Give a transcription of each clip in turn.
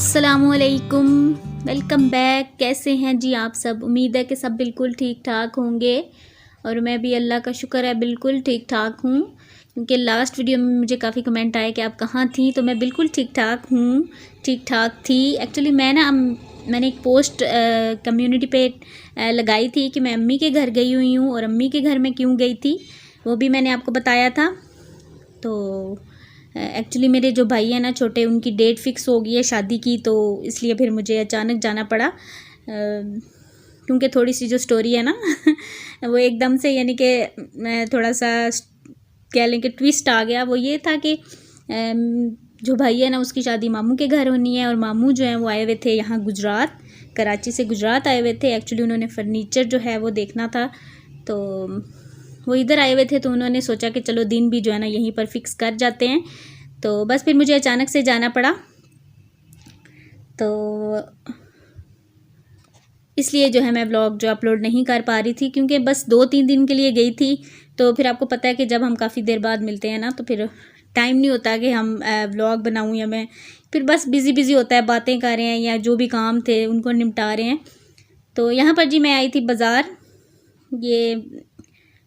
अस्सलामुअलैकुम, welcome back. कैसे हैं जी आप सब? उम्मीद है कि सब बिल्कुल ठीक ठाक होंगे और मैं भी अल्लाह का शुक्र है बिल्कुल ठीक ठाक हूँ। क्योंकि लास्ट वीडियो में मुझे काफ़ी कमेंट आए कि आप कहाँ थी, तो मैं बिल्कुल ठीक ठाक हूँ, ठीक ठाक थी। एक्चुअली मैंने एक पोस्ट कम्युनिटी पे लगाई थी कि मैं अम्मी के घर गई हुई हूँ, और अम्मी के घर में क्यों गई थी वो भी मैंने आपको बताया था। तो एक्चुअली मेरे जो भाई हैं ना छोटे, उनकी डेट फिक्स हो गई है शादी की, तो इसलिए फिर मुझे अचानक जाना पड़ा। क्योंकि थोड़ी सी जो स्टोरी है ना वो एकदम से यानी कि थोड़ा सा कह लें कि ट्विस्ट आ गया। वो ये था कि जो भाई है ना उसकी शादी मामू के घर होनी है, और मामू जो हैं वो आए हुए थे यहाँ गुजरात, कराची से गुजरात आए हुए थे। एक्चुअली उन्होंने फर्नीचर जो है वो देखना था, तो वो इधर आए हुए थे, तो उन्होंने सोचा कि चलो दिन भी जो है ना यहीं पर फिक्स कर जाते हैं। तो बस फिर मुझे अचानक से जाना पड़ा, तो इसलिए जो है मैं व्लॉग जो अपलोड नहीं कर पा रही थी, क्योंकि बस 2-3 दिन के लिए गई थी। तो फिर आपको पता है कि जब हम काफ़ी देर बाद मिलते हैं ना, तो फिर टाइम नहीं होता कि हम व्लॉग बनाऊँ, या मैं फिर बस बिज़ी होता है, बातें कर रहे हैं या जो भी काम थे उनको निपटा रहे हैं। तो यहाँ पर जी मैं आई थी बाज़ार, ये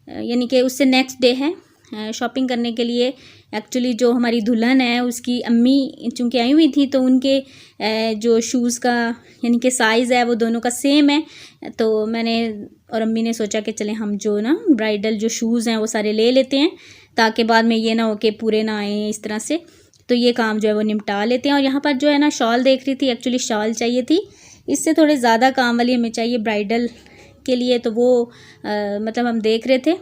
यानी कि उससे नेक्स्ट डे है शॉपिंग करने के लिए। एक्चुअली जो हमारी दुल्हन है उसकी अम्मी चूँकि आई हुई थी, तो उनके जो शूज़ का यानी कि साइज़ है वो दोनों का सेम है। तो मैंने और अम्मी ने सोचा कि चलें हम जो ना ब्राइडल जो शूज़ हैं वो सारे ले लेते हैं, ताकि बाद में ये ना हो कि पूरे ना आए इस तरह से। तो ये काम जो है वो निपटा लेते हैं। और यहाँ पर जो है ना शॉल देख रही थी, एक्चुअली शॉल चाहिए थी, इससे थोड़े ज़्यादा काम वाली हमें चाहिए ब्राइडल के लिए, तो वो मतलब हम देख रहे थे।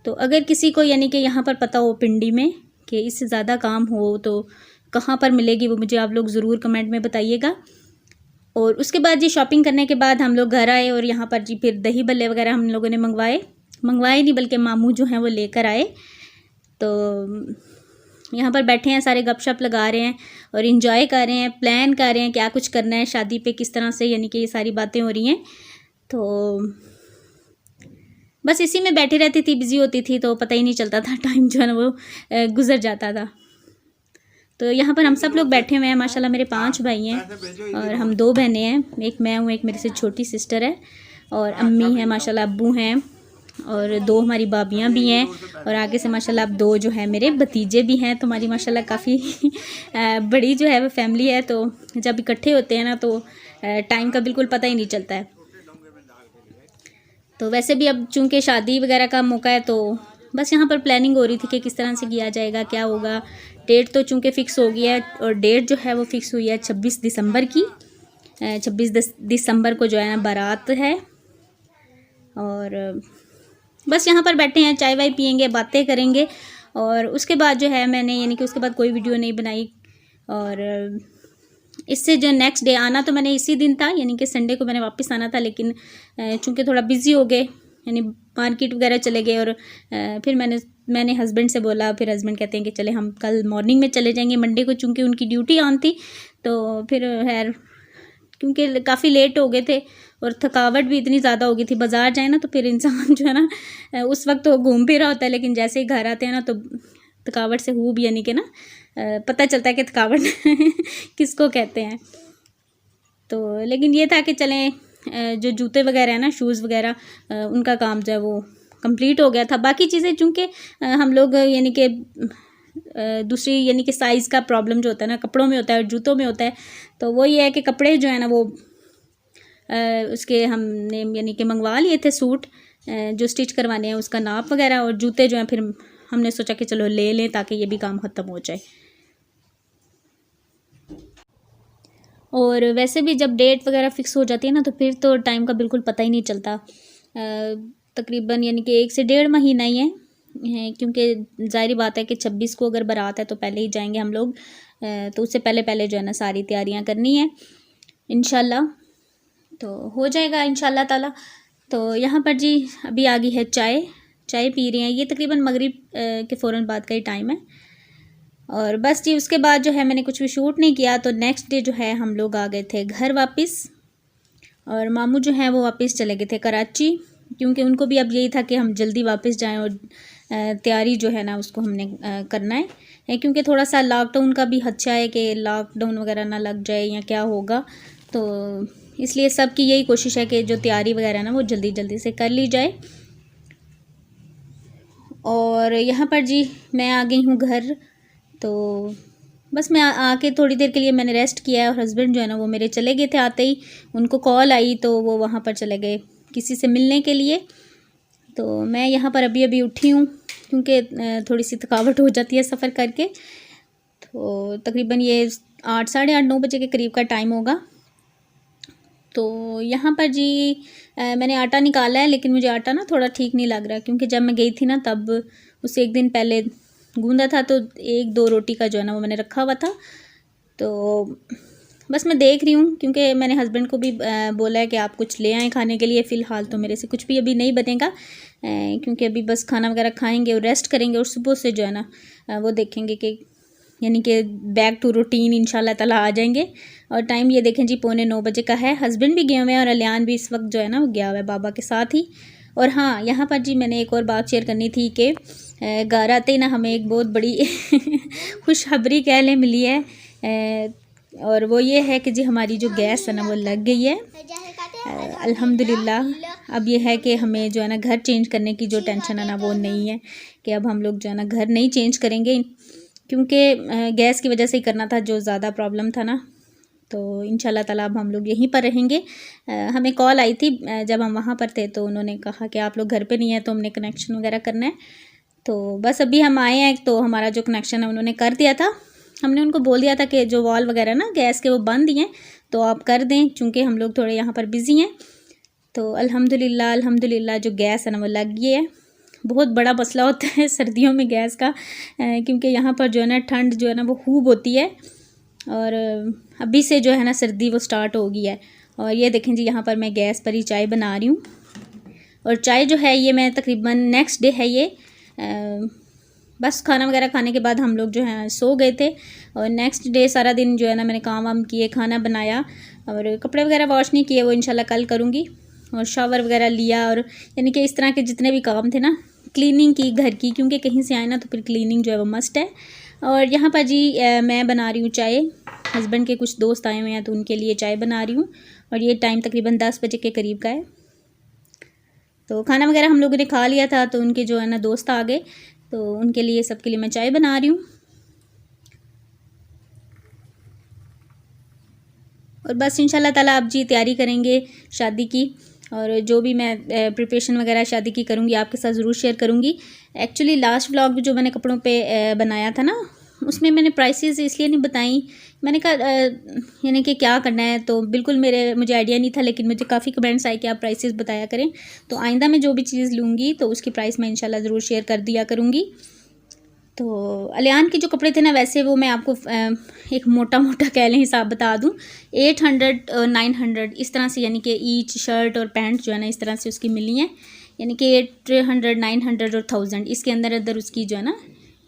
तो अगर किसी को यानी कि यहाँ पर पता हो पिंडी में कि इससे ज़्यादा काम हो तो कहाँ पर मिलेगी, वो मुझे आप लोग ज़रूर कमेंट में बताइएगा। और उसके बाद जी शॉपिंग करने के बाद हम लोग घर आए, और यहाँ पर जी फिर दही बल्ले वगैरह हम लोगों ने मंगवाए नहीं, बल्कि मामू जो हैं वो लेकर आए। तो यहाँ पर बैठे हैं, सारे गपशप लगा रहे हैं और इन्जॉय कर रहे हैं, प्लान कर रहे हैं क्या कुछ करना है शादी पे, किस तरह से, यानी कि ये सारी बातें हो रही हैं। तो बस इसी में बैठी रहती थी, बिज़ी होती थी, तो पता ही नहीं चलता था, टाइम जो है ना वो गुजर जाता था। तो यहाँ पर हम सब लोग बैठे हुए हैं, माशाल्लाह मेरे 5 भाई हैं और हम 2 बहनें हैं, एक मैं हूँ, एक मेरे से छोटी सिस्टर है, और अम्मी है माशाल्लाह, अब्बू हैं, और 2 हमारी भाभियाँ भी हैं, और आगे से माशाल्लाह अब 2 जो है मेरे भतीजे भी हैं। तो हमारी माशाल्लाह काफ़ी बड़ी जो है वो फैमिली है। तो जब इकट्ठे होते हैं ना तो टाइम का बिल्कुल पता ही नहीं चलता है। तो वैसे भी अब चूँकि शादी वगैरह का मौका है, तो बस यहाँ पर प्लानिंग हो रही थी कि किस तरह से किया जाएगा, क्या होगा। डेट तो चूँकि फ़िक्स हो गया है, और डेट जो है वो फ़िक्स हुई है 26 दिसंबर की। 26 दिसंबर को जो है ना बारात है। और बस यहाँ पर बैठे हैं, चाय वाय पियेंगे, बातें करेंगे, और उसके बाद जो है मैंने यानी कि उसके बाद कोई वीडियो नहीं बनाई। और इससे जो नेक्स्ट डे आना तो मैंने इसी दिन था, यानी कि संडे को मैंने वापस आना था, लेकिन चूँकि थोड़ा बिज़ी हो गए, यानी मार्केट वगैरह चले गए, और फिर मैंने हस्बैंड से बोला, फिर हस्बैंड कहते हैं कि चले हम कल मॉर्निंग में चले जाएंगे। मंडे को चूँकि उनकी ड्यूटी ऑन थी, तो फिर खैर क्योंकि काफ़ी लेट हो गए थे और थकावट भी इतनी ज़्यादा हो गई थी। बाज़ार जाए ना तो फिर इंसान जो है ना उस वक्त तो घूम फिर रहा होता है, लेकिन जैसे ही घर आते हैं ना तो थकावट से खूब यानी कि ना पता चलता है कि थकावट किसको कहते हैं। तो लेकिन ये था कि चलें, जो जूते वगैरह है ना, शूज़ वगैरह, उनका काम जो है वो कंप्लीट हो गया था। बाकी चीज़ें चूँकि हम लोग यानी कि दूसरी यानी कि साइज़ का प्रॉब्लम जो होता है ना कपड़ों में होता है और जूतों में होता है। तो वो ये है कि कपड़े जो है ना वो उसके हमने यानी कि मंगवा लिए थे, सूट जो स्टिच करवाने हैं उसका नाप वगैरह, और जूते जो हैं फिर हमने सोचा कि चलो ले लें ताकि ये भी काम ख़त्म हो जाए। और वैसे भी जब डेट वगैरह फ़िक्स हो जाती है ना तो फिर तो टाइम का बिल्कुल पता ही नहीं चलता। तकरीबन यानी कि 1 से 1.5 महीना ही है, क्योंकि ज़ाहिर बात है कि 26 को अगर बारात है तो पहले ही जाएंगे हम लोग। तो उससे पहले जो है ना सारी तैयारियां करनी है इंशाल्लाह, तो हो जाएगा इंशाल्लाह ताला। तो यहाँ पर जी अभी आ गई है चाय पी रही हैं। ये तकरीबन मगरिब के फ़ौरन बाद का ही टाइम है। और बस जी उसके बाद जो है मैंने कुछ भी शूट नहीं किया। तो नेक्स्ट डे जो है हम लोग आ गए थे घर वापस, और मामू जो हैं वो वापस चले गए थे कराची। क्योंकि उनको भी अब यही था कि हम जल्दी वापस जाएं और तैयारी जो है ना उसको हमने करना है, क्योंकि थोड़ा सा लॉकडाउन का भी खदशा है कि लॉकडाउन वगैरह ना लग जाए या क्या होगा। तो इसलिए सबकी यही कोशिश है कि जो तैयारी वगैरह ना वो जल्दी जल्दी से कर ली जाए। और यहाँ पर जी मैं आ गई हूँ घर। तो बस मैं आके थोड़ी देर के लिए मैंने रेस्ट किया है और हस्बैंड जो है ना वो मेरे चले गए थे। आते ही उनको कॉल आई तो वो वहाँ पर चले गए किसी से मिलने के लिए। तो मैं यहाँ पर अभी अभी उठी हूँ क्योंकि थोड़ी सी थकावट हो जाती है सफ़र करके। तो तकरीबन ये 8 साढ़े 8 9 बजे के करीब का टाइम होगा। तो यहाँ पर जी मैंने आटा निकाला है, लेकिन मुझे आटा ना थोड़ा ठीक नहीं लग रहा, क्योंकि जब मैं गई थी ना तब उससे एक दिन पहले गूंदा था तो 1-2 रोटी का जो है ना वो मैंने रखा हुआ था। तो बस मैं देख रही हूँ, क्योंकि मैंने हस्बैंड को भी बोला है कि आप कुछ ले आएँ खाने के लिए। फ़िलहाल तो मेरे से कुछ भी अभी नहीं बनेगा, क्योंकि अभी बस खाना वगैरह खाएंगे और रेस्ट करेंगे और सुबह से जो है ना वो देखेंगे कि यानी कि बैक टू रूटीन इंशाल्लाह ताला आ जाएंगे। और टाइम ये देखें जी 8:45 बजे का है। हस्बैंड भी गए हुए हैं और अलियान भी इस वक्त जो है ना वो गया हुआ है बाबा के साथ ही। और हाँ, यहाँ पर जी मैंने एक और बात शेयर करनी थी कि घर आते ही ना हमें एक बहुत बड़ी खुशखबरी कह लें मिली है, और वो ये है कि जी हमारी जो गैस है ना वो लग गई है अल्हम्दुलिल्लाह। अब ये है कि हमें जो है ना घर चेंज करने की जो टेंशन है ना वो नहीं है, कि अब हम लोग जो है ना घर नहीं चेंज करेंगे, क्योंकि गैस की वजह से ही करना था, जो ज़्यादा प्रॉब्लम था ना। तो इंशाल्लाह ताला अब हम लोग यहीं पर रहेंगे। हमें कॉल आई थी जब हम वहाँ पर थे, तो उन्होंने कहा कि आप लोग घर पे नहीं हैं तो हमने कनेक्शन वगैरह करना है। तो बस अभी हम आए हैं तो हमारा जो कनेक्शन है उन्होंने कर दिया था। हमने उनको बोल दिया था कि जो वॉल वगैरह ना गैस के वो बंद ही हैं तो आप कर दें, चूँकि हम लोग थोड़े यहाँ पर बिज़ी हैं। तो अल्हम्दुलिल्लाह अल्हम्दुलिल्लाह जो गैस है ना वो लग गई है। बहुत बड़ा मसला होता है सर्दियों में गैस का, क्योंकि यहाँ पर जो है ना ठंड जो है ना वो खूब होती है, और अभी से जो है ना सर्दी वो स्टार्ट हो गई है। और ये देखें जी यहाँ पर मैं गैस पर ही चाय बना रही हूँ, और चाय जो है ये मैं तकरीबन नेक्स्ट डे है ये, बस खाना वगैरह खाने के बाद हम लोग जो है सो गए थे। और नेक्स्ट डे सारा दिन जो है ना मैंने काम वाम किए, खाना बनाया, और कपड़े वगैरह वॉश नहीं किए, वो इंशाल्लाह कल करूँगी। और शावर वगैरह लिया, और यानी कि इस तरह के जितने भी काम थे ना, क्लीनिंग की घर की, क्योंकि कहीं से आए ना तो फिर क्लीनिंग जो है वो मस्ट है। और यहाँ पर जी मैं बना रही हूँ चाय। हस्बैंड के कुछ दोस्त आए हुए हैं तो उनके लिए चाय बना रही हूँ, और ये टाइम तकरीबन 10 बजे के करीब का है। तो खाना वगैरह हम लोगों ने खा लिया था, तो उनके जो है ना दोस्त आ गए, तो उनके लिए सबके लिए मैं चाय बना रही हूँ। और बस इंशाल्लाह ताला आप जी तैयारी करेंगे शादी की, और जो भी मैं प्रिपरेशन वगैरह शादी की करूँगी आपके साथ ज़रूर शेयर करूँगी। एक्चुअली लास्ट व्लॉग जो मैंने कपड़ों पे बनाया था ना, उसमें मैंने प्राइसेस इसलिए नहीं बताई। मैंने कहा यानी कि क्या करना है, तो बिल्कुल मुझे आइडिया नहीं था, लेकिन मुझे काफ़ी कमेंट्स आए कि आप प्राइसेस बताया करें। तो आइंदा मैं जो भी चीज़ लूँगी तो उसकी प्राइस मैं इंशाल्लाह ज़रूर शेयर कर दिया करूँगी। तो अलियान के जो कपड़े थे ना, वैसे वो मैं आपको एक मोटा मोटा कह लें हिसाब बता दूं, 800 और 900 इस तरह से, यानी कि ईच शर्ट और पैंट जो है ना इस तरह से उसकी मिली हैं, यानी कि 800 900 और 1000 इसके अंदर अंदर उसकी जो है ना,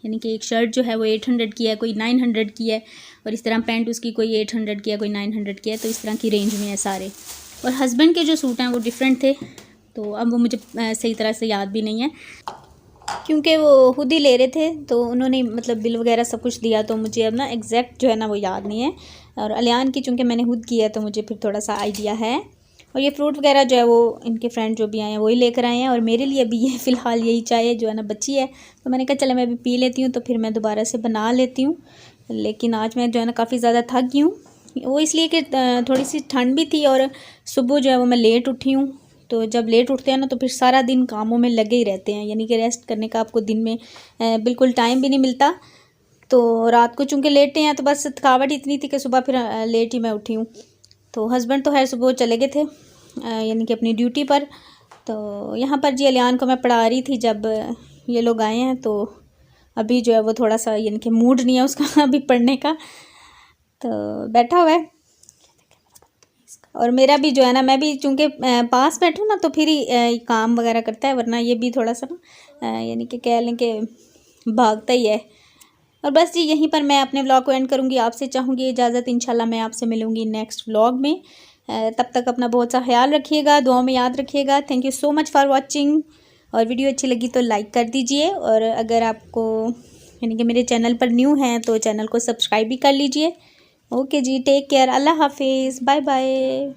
यानी कि एक शर्ट जो है वो 800 की है, कोई 900 की है, और इस तरह पैंट उसकी कोई 800 की है, कोई 900 की है। तो इस तरह की रेंज में है सारे। और हस्बैंड के जो सूट हैं वो डिफरेंट थे, तो अब वो मुझे सही तरह से याद भी नहीं है, क्योंकि वो खुद ही ले रहे थे, तो उन्होंने मतलब बिल वगैरह सब कुछ दिया, तो मुझे अब ना एग्जैक्ट जो है ना वो याद नहीं है। और अलियान की चूँकि मैंने खुद किया है तो मुझे फिर थोड़ा सा आइडिया है। और ये फ्रूट वगैरह जो है वो इनके फ्रेंड जो भी आए हैं वही लेकर आए हैं, और मेरे लिए भी ये फ़िलहाल यही चाय जो है ना बची है, तो मैंने कहा चलो मैं अभी पी लेती हूँ, तो फिर मैं दोबारा से बना लेती हूँ। लेकिन आज मैं जो है ना काफ़ी ज़्यादा थक गई हूँ, वो इसलिए कि थोड़ी सी ठंड भी थी, और सुबह जो है वो मैं लेट उठी हूँ। तो जब लेट उठते हैं ना तो फिर सारा दिन कामों में लगे ही रहते हैं, यानी कि रेस्ट करने का आपको दिन में बिल्कुल टाइम भी नहीं मिलता। तो रात को चूँकि लेटे हैं तो बस थकावट इतनी थी कि सुबह फिर लेट ही मैं उठी हूँ। तो हस्बैंड तो है सुबह चले गए थे यानी कि अपनी ड्यूटी पर। तो यहाँ पर जी अलियान को मैं पढ़ा रही थी जब ये लोग आए हैं, तो अभी जो है वो थोड़ा सा यानी कि मूड नहीं है उसका अभी पढ़ने का, तो बैठा हुआ है। और मेरा भी जो है ना, मैं भी चूँकि पास बैठूँ ना तो फिर ही काम वगैरह करता है, वरना ये भी थोड़ा सा ना यानी कि कह लें कि भागता ही है। और बस जी यहीं पर मैं अपने व्लॉग को एंड करूँगी, आपसे चाहूँगी इजाज़त। इंशाल्लाह मैं आपसे मिलूँगी नेक्स्ट व्लॉग में। तब तक अपना बहुत सा ख्याल रखिएगा, दुआ में याद रखिएगा। Thank you so much for watching. और वीडियो अच्छी लगी तो लाइक कर दीजिए, और अगर आपको यानी कि मेरे चैनल पर न्यू हैं तो चैनल को सब्सक्राइब भी कर लीजिए। ओके जी, टेक केयर, अल्लाह हाफिज़, बाय बाय।